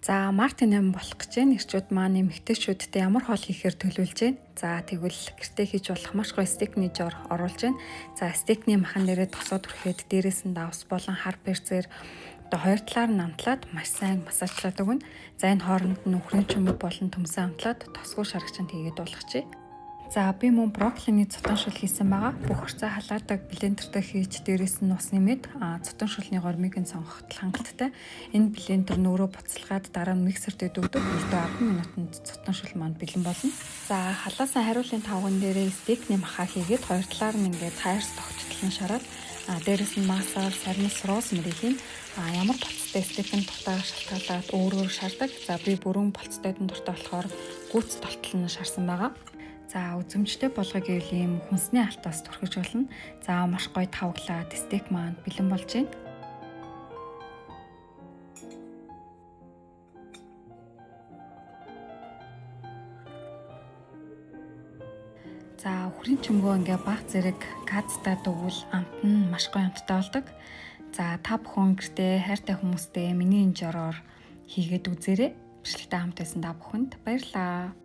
За Мартин 8 болох гэж байна. Ирчүүд маань эмэгтэйчүүдтэй ямар хоол хийхээр төлөвлөж байна. За тэгвэл гэртээ хийж болох маш гоё стейкний жор оруулж байна. За стейкний махан дээрээ тосоод түрхээд дээрээс нь давс болон хар перцээр хоёр талаар нь амтлаад маш сайн масажлаад өгнө. За энэ хооронд нь үхрийн чөмөг болон төмсөн амтлаад тосгоо шарагчанд хийгээд болгочихъя. За би мөн брокколины цотон шул хийсэн байгаа. Бүх орцоо халаадаг блендертэй хийж дээрээс нь ус нэмээд цотон шулны гормыг нь сонгоход хангалттай. Энэ блендер нөөрөө буцалгаад дараа нь миксерт дүүдэг. Өөртөө 10 минутанд цотон шул маань бэлэн болно. За халаасан хариулын тавган дээрээ стейкний махаа хийгээд хоёр талаар нь ингээд хайрс тогттлон шараад дээрээс нь масаар, сарнис, розмарийн ямар болцтой стейкэн дуртайгаар шалтгаалаад өөрөөр шардаг. За би бүрэн болцтойд нь дуртай болохоор гүц толтол нь шарсан байгаа. За үзэмжтэй болгоо гэвэл ийм хүнсний алтаас түрхэж болно. За маш гоё тавглаад стейк маань бэлэн болж байна. За үхрийн чөмгөө ингээ баг зэрэг газтай дугуул амт нь маш гоё амттай болдог. За та бүхэн гэртээ хайртай хүмүүстэй миний энэ жороор хийгээд үзээрэй. Бичлэгтэй хамт байсан та бүхэнд баярлалаа.